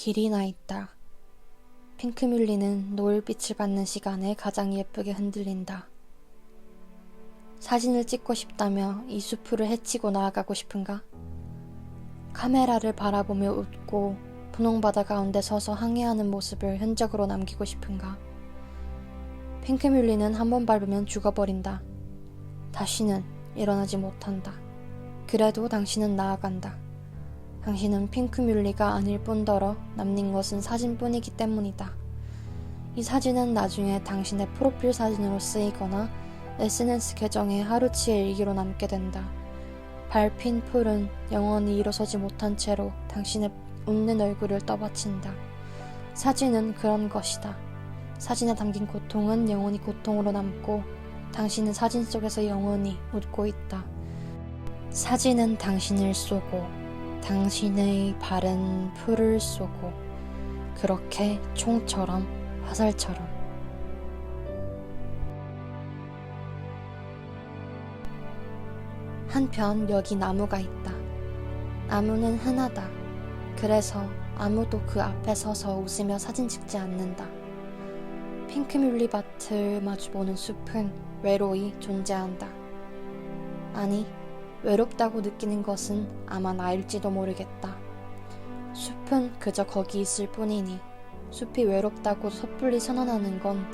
길이 나 있다. 핑크뮬리는 노을빛을 받는 시간에 가장 예쁘게 흔들린다. 사진을 찍고 싶다며 이 수풀을 헤치고 나아가고 싶은가? 카메라를 바라보며 웃고 분홍바다 가운데 서서 항해하는 모습을 흔적으로 남기고 싶은가? 핑크뮬리는 한 번 밟으면 죽어버린다. 다시는 일어나지 못한다. 그래도 당신은 나아간다. 당신은 핑크뮬리가 아닐 뿐더러 남는 것은 사진뿐이기 때문이다. 이 사진은 나중에 당신의 프로필 사진으로 쓰이거나 SNS 계정에 하루치의 일기로 남게 된다. 밟힌 풀은 영원히 일어서지 못한 채로 당신의 웃는 얼굴을 떠받친다. 사진은 그런 것이다. 사진에 담긴 고통은 영원히 고통으로 남고 당신은 사진 속에서 영원히 웃고 있다. 사진은 당신을 쏘고 당신의 발은 풀을 쏘고 그렇게 총처럼 화살처럼. 한편 여기 나무가 있다. 나무는 흔하다. 그래서 아무도 그 앞에 서서 웃으며 사진 찍지 않는다. 핑크뮬리 밭을 마주보는 숲은 외로이 존재한다. 아니, 외롭다고 느끼는 것은 아마 나일지도 모르겠다. 숲은 그저 거기 있을 뿐이니 숲이 외롭다고 섣불리 선언하는 건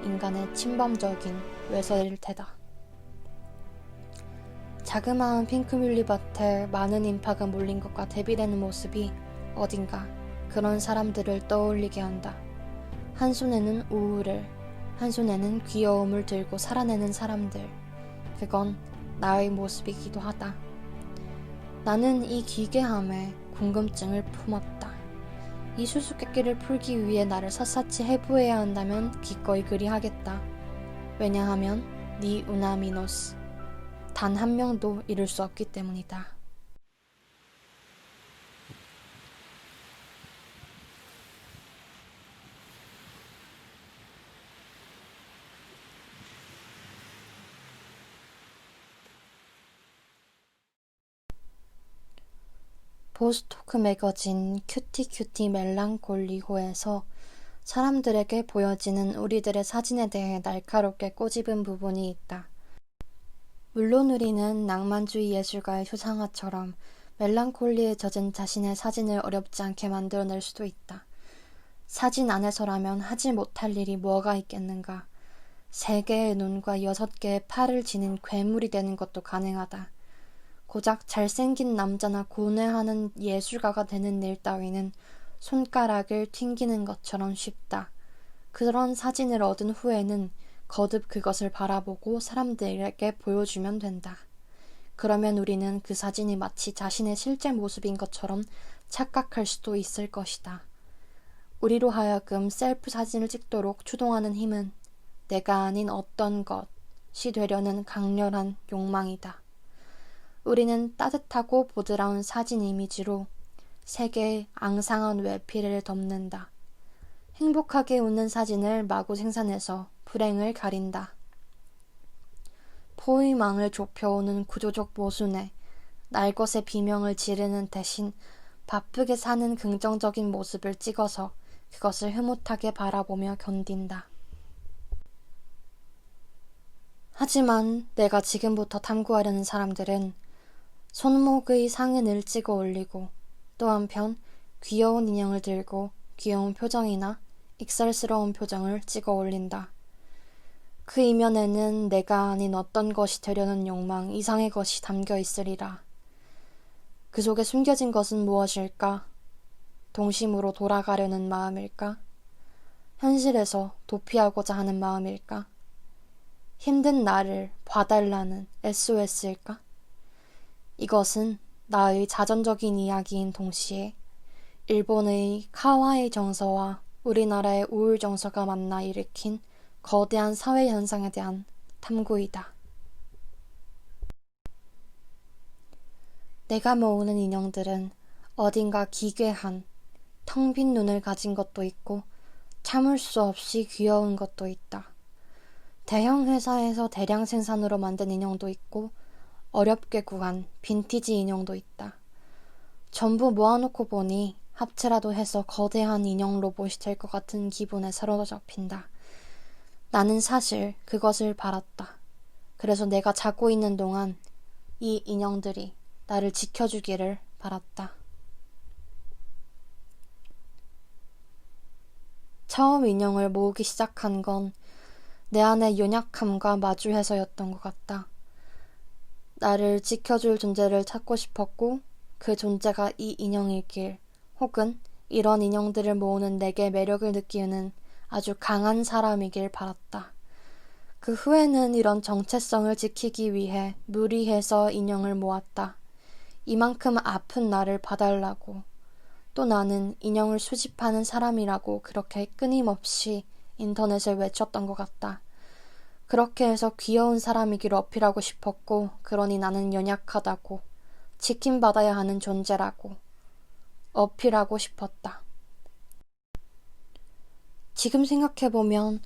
인간의 침범적인 외설일 테다. 자그마한 핑크뮬리 밭에 많은 인파가 몰린 것과 대비되는 모습이 어딘가 그런 사람들을 떠올리게 한다. 한 손에는 우울을, 한 손에는 귀여움을 들고 살아내는 사람들. 그건 나의 모습이기도 하다. 나는 이 기괴함에 궁금증을 품었다. 이 수수께끼를 풀기 위해 나를 샅샅이 해부해야 한다면 기꺼이 그리하겠다. 왜냐하면 네 우나미노스 단 한 명도 이룰 수 없기 때문이다. 보스토크 매거진 큐티 멜랑콜리호에서 사람들에게 보여지는 우리들의 사진에 대해 날카롭게 꼬집은 부분이 있다. 물론 우리는 낭만주의 예술가의 효상화처럼 멜랑콜리에 젖은 자신의 사진을 어렵지 않게 만들어낼 수도 있다. 사진 안에서라면 하지 못할 일이 뭐가 있겠는가. 3개의 눈과 6개의 팔을 지닌 괴물이 되는 것도 가능하다. 고작 잘생긴 남자나 고뇌하는 예술가가 되는 일 따위는 손가락을 튕기는 것처럼 쉽다. 그런 사진을 얻은 후에는 거듭 그것을 바라보고 사람들에게 보여주면 된다. 그러면 우리는 그 사진이 마치 자신의 실제 모습인 것처럼 착각할 수도 있을 것이다. 우리로 하여금 셀프 사진을 찍도록 추동하는 힘은 내가 아닌 어떤 것이 되려는 강렬한 욕망이다. 우리는 따뜻하고 보드라운 사진 이미지로 세계의 앙상한 외피를 덮는다. 행복하게 웃는 사진을 마구 생산해서 불행을 가린다. 포위망을 좁혀오는 구조적 모순에 날것의 비명을 지르는 대신 바쁘게 사는 긍정적인 모습을 찍어서 그것을 흐뭇하게 바라보며 견딘다. 하지만 내가 지금부터 탐구하려는 사람들은 손목의 상흔을 찍어 올리고 또 한편 귀여운 인형을 들고 귀여운 표정이나 익살스러운 표정을 찍어 올린다. 그 이면에는 내가 아닌 어떤 것이 되려는 욕망 이상의 것이 담겨 있으리라. 그 속에 숨겨진 것은 무엇일까? 동심으로 돌아가려는 마음일까? 현실에서 도피하고자 하는 마음일까? 힘든 나를 봐달라는 SOS일까? 이것은 나의 자전적인 이야기인 동시에 일본의 카와이 정서와 우리나라의 우울 정서가 만나 일으킨 거대한 사회 현상에 대한 탐구이다. 내가 모으는 인형들은 어딘가 기괴한 텅 빈 눈을 가진 것도 있고 참을 수 없이 귀여운 것도 있다. 대형 회사에서 대량 생산으로 만든 인형도 있고 어렵게 구한 빈티지 인형도 있다. 전부 모아놓고 보니 합체라도 해서 거대한 인형 로봇이 될 것 같은 기분에 사로잡힌다. 나는 사실 그것을 바랐다. 그래서 내가 자고 있는 동안 이 인형들이 나를 지켜주기를 바랐다. 처음 인형을 모으기 시작한 건 내 안의 연약함과 마주해서였던 것 같다. 나를 지켜줄 존재를 찾고 싶었고 그 존재가 이 인형이길 혹은 이런 인형들을 모으는 내게 매력을 느끼는 아주 강한 사람이길 바랐다. 그 후에는 이런 정체성을 지키기 위해 무리해서 인형을 모았다. 이만큼 아픈 나를 봐달라고. 또 나는 인형을 수집하는 사람이라고 그렇게 끊임없이 인터넷에 외쳤던 것 같다. 그렇게 해서 귀여운 사람이기를 어필하고 싶었고, 그러니 나는 연약하다고, 지킴받아야 하는 존재라고 어필하고 싶었다. 지금 생각해보면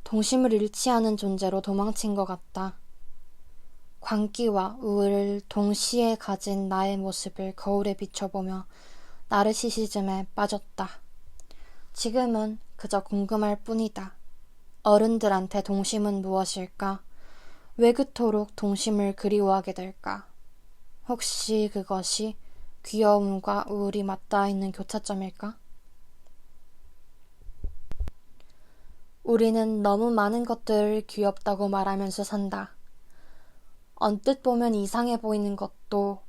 동심을 잃지 않은 존재로 도망친 것 같다. 광기와 우울을 동시에 가진 나의 모습을 거울에 비춰보며 나르시시즘에 빠졌다. 지금은 그저 궁금할 뿐이다. 어른들한테 동심은 무엇일까? 왜 그토록 동심을 그리워하게 될까? 혹시 그것이 귀여움과 우울이 맞닿아 있는 교차점일까? 우리는 너무 많은 것들을 귀엽다고 말하면서 산다. 언뜻 보면 이상해 보이는 것도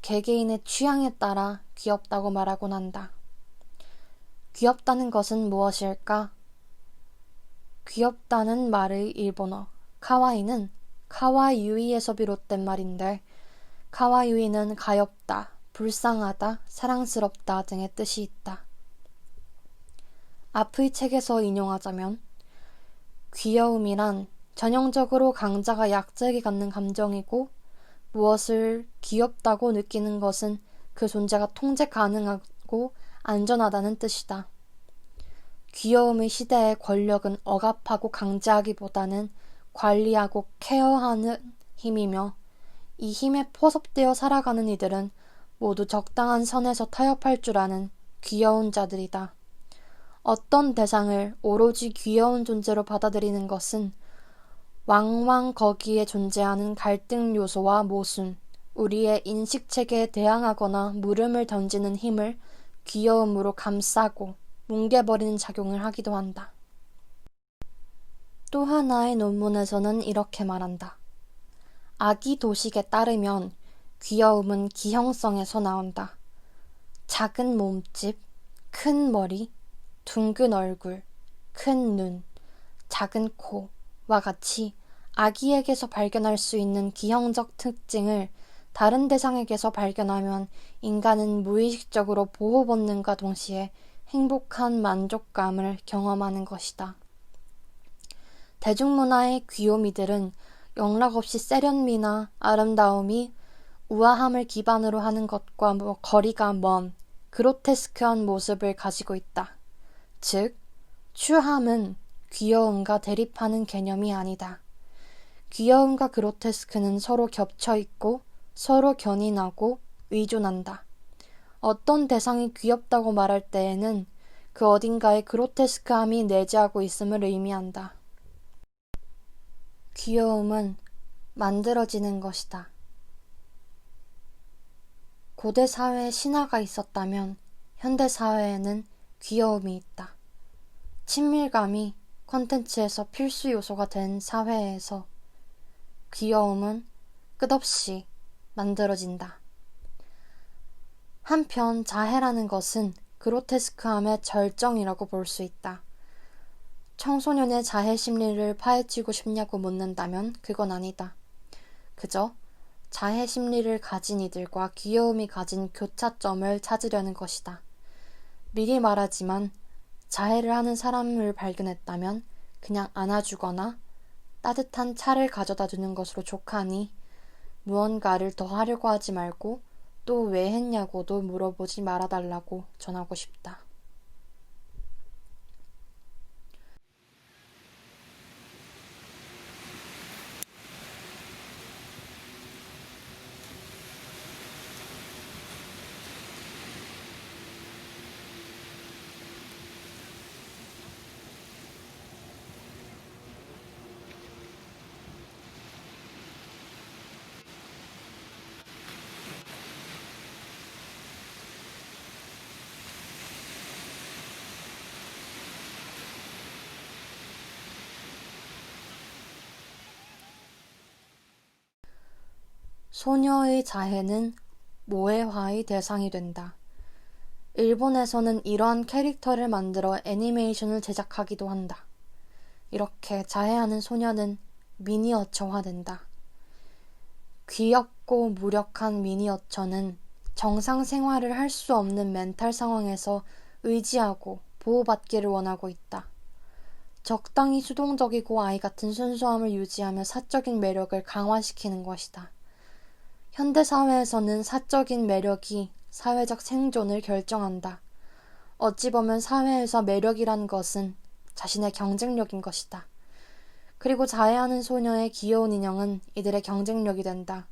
개개인의 취향에 따라 귀엽다고 말하곤 한다. 귀엽다는 것은 무엇일까? 귀엽다는 말의 일본어 카와이는 카와유이에서 비롯된 말인데 카와유이는 가엾다, 불쌍하다, 사랑스럽다 등의 뜻이 있다. 앞의 책에서 인용하자면 귀여움이란 전형적으로 강자가 약자에게 갖는 감정이고 무엇을 귀엽다고 느끼는 것은 그 존재가 통제 가능하고 안전하다는 뜻이다. 귀여움의 시대의 권력은 억압하고 강제하기보다는 관리하고 케어하는 힘이며 이 힘에 포섭되어 살아가는 이들은 모두 적당한 선에서 타협할 줄 아는 귀여운 자들이다. 어떤 대상을 오로지 귀여운 존재로 받아들이는 것은 왕왕 거기에 존재하는 갈등 요소와 모순, 우리의 인식체계에 대항하거나 물음을 던지는 힘을 귀여움으로 감싸고 뭉개버리는 작용을 하기도 한다. 또 하나의 논문에서는 이렇게 말한다. 아기 도식에 따르면 귀여움은 기형성에서 나온다. 작은 몸집, 큰 머리, 둥근 얼굴, 큰 눈, 작은 코와 같이 아기에게서 발견할 수 있는 기형적 특징을 다른 대상에게서 발견하면 인간은 무의식적으로 보호 본능과 동시에 행복한 만족감을 경험하는 것이다. 대중문화의 귀요미들은 영락없이 세련미나 아름다움이 우아함을 기반으로 하는 것과 거리가 먼 그로테스크한 모습을 가지고 있다. 즉, 추함은 귀여움과 대립하는 개념이 아니다. 귀여움과 그로테스크는 서로 겹쳐있고 서로 견인하고 의존한다. 어떤 대상이 귀엽다고 말할 때에는 그 어딘가에 그로테스크함이 내재하고 있음을 의미한다. 귀여움은 만들어지는 것이다. 고대 사회에 신화가 있었다면 현대 사회에는 귀여움이 있다. 친밀감이 콘텐츠에서 필수 요소가 된 사회에서 귀여움은 끝없이 만들어진다. 한편 자해라는 것은 그로테스크함의 절정이라고 볼 수 있다. 청소년의 자해 심리를 파헤치고 싶냐고 묻는다면 그건 아니다. 그저 자해 심리를 가진 이들과 귀여움이 가진 교차점을 찾으려는 것이다. 미리 말하지만 자해를 하는 사람을 발견했다면 그냥 안아주거나 따뜻한 차를 가져다 주는 것으로 족하니 무언가를 더 하려고 하지 말고 또 왜 했냐고도 물어보지 말아달라고 전하고 싶다. 소녀의 자해는 모해화의 대상이 된다. 일본에서는 이러한 캐릭터를 만들어 애니메이션을 제작하기도 한다. 이렇게 자해하는 소녀는 미니어처화된다. 귀엽고 무력한 미니어처는 정상 생활을 할 수 없는 멘탈 상황에서 의지하고 보호받기를 원하고 있다. 적당히 수동적이고 아이 같은 순수함을 유지하며 사적인 매력을 강화시키는 것이다. 현대사회에서는 사적인 매력이 사회적 생존을 결정한다. 어찌 보면 사회에서 매력이란 것은 자신의 경쟁력인 것이다. 그리고 자해하는 소녀의 귀여운 인형은 이들의 경쟁력이 된다.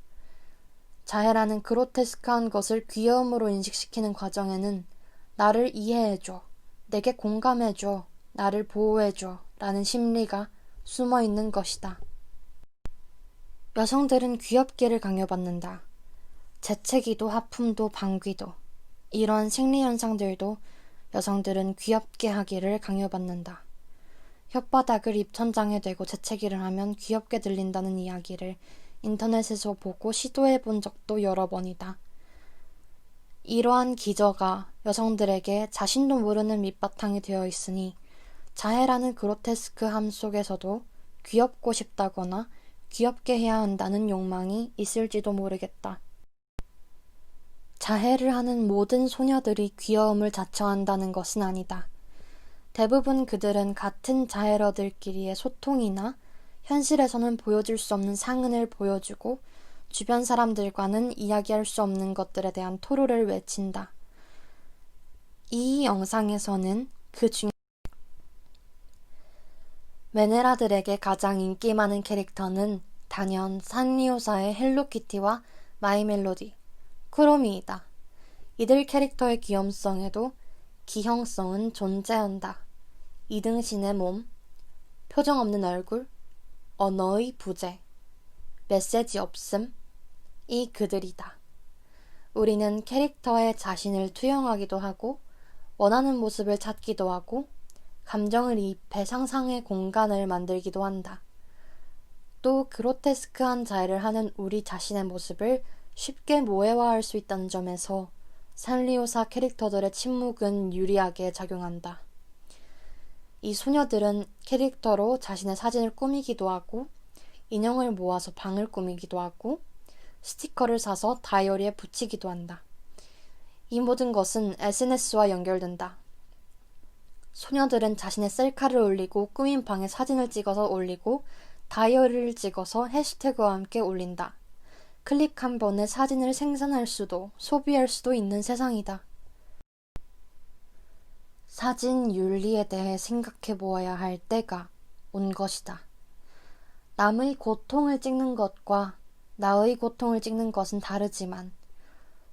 자해라는 그로테스크한 것을 귀여움으로 인식시키는 과정에는 나를 이해해줘, 내게 공감해줘, 나를 보호해줘 라는 심리가 숨어 있는 것이다. 여성들은 귀엽기를 강요받는다. 재채기도 하품도 방귀도 이런 생리현상들도 여성들은 귀엽게 하기를 강요받는다. 혓바닥을 입천장에 대고 재채기를 하면 귀엽게 들린다는 이야기를 인터넷에서 보고 시도해 본 적도 여러 번이다. 이러한 기저가 여성들에게 자신도 모르는 밑바탕이 되어 있으니 자해라는 그로테스크함 속에서도 귀엽고 싶다거나 귀엽게 해야 한다는 욕망이 있을지도 모르겠다. 자해를 하는 모든 소녀들이 귀여움을 자처한다는 것은 아니다. 대부분 그들은 같은 자해러들끼리의 소통이나 현실에서는 보여줄 수 없는 상흔을 보여주고 주변 사람들과는 이야기할 수 없는 것들에 대한 토로를 외친다. 이 영상에서는 그 중 메네라들에게 가장 인기 많은 캐릭터는 단연 산리오사의 헬로키티와 마이멜로디, 쿠로미이다. 이들 캐릭터의 귀염성에도 기형성은 존재한다. 이등신의 몸, 표정 없는 얼굴, 언어의 부재, 메시지 없음, 이 그들이다. 우리는 캐릭터에 자신을 투영하기도 하고 원하는 모습을 찾기도 하고 감정을 이입해 상상의 공간을 만들기도 한다. 또 그로테스크한 자해를 하는 우리 자신의 모습을 쉽게 모해화할 수 있다는 점에서 산리오사 캐릭터들의 침묵은 유리하게 작용한다. 이 소녀들은 캐릭터로 자신의 사진을 꾸미기도 하고 인형을 모아서 방을 꾸미기도 하고 스티커를 사서 다이어리에 붙이기도 한다. 이 모든 것은 SNS와 연결된다. 소녀들은 자신의 셀카를 올리고 꾸민 방에 사진을 찍어서 올리고 다이어리를 찍어서 해시태그와 함께 올린다. 클릭 한 번에 사진을 생산할 수도 소비할 수도 있는 세상이다. 사진 윤리에 대해 생각해 보아야 할 때가 온 것이다. 남의 고통을 찍는 것과 나의 고통을 찍는 것은 다르지만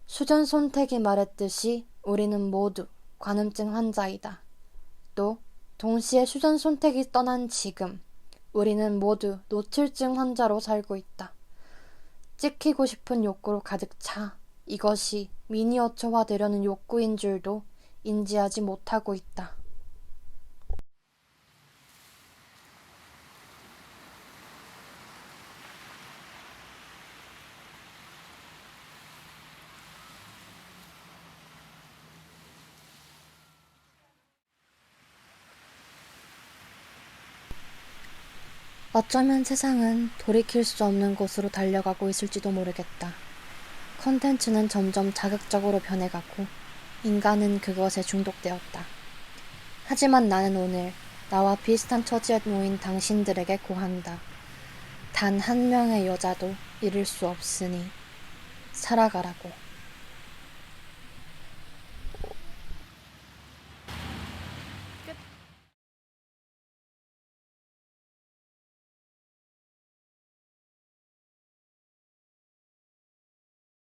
수전 손택이 말했듯이 우리는 모두 관음증 환자이다. 또 동시에 수전 손택이 떠난 지금 우리는 모두 노출증 환자로 살고 있다. 찍히고 싶은 욕구로 가득 차 이것이 미니어처화 되려는 욕구인 줄도 인지하지 못하고 있다. 어쩌면 세상은 돌이킬 수 없는 곳으로 달려가고 있을지도 모르겠다. 컨텐츠는 점점 자극적으로 변해가고 인간은 그것에 중독되었다. 하지만 나는 오늘 나와 비슷한 처지에 놓인 당신들에게 고한다. 단 한 명의 여자도 잃을 수 없으니 살아가라고.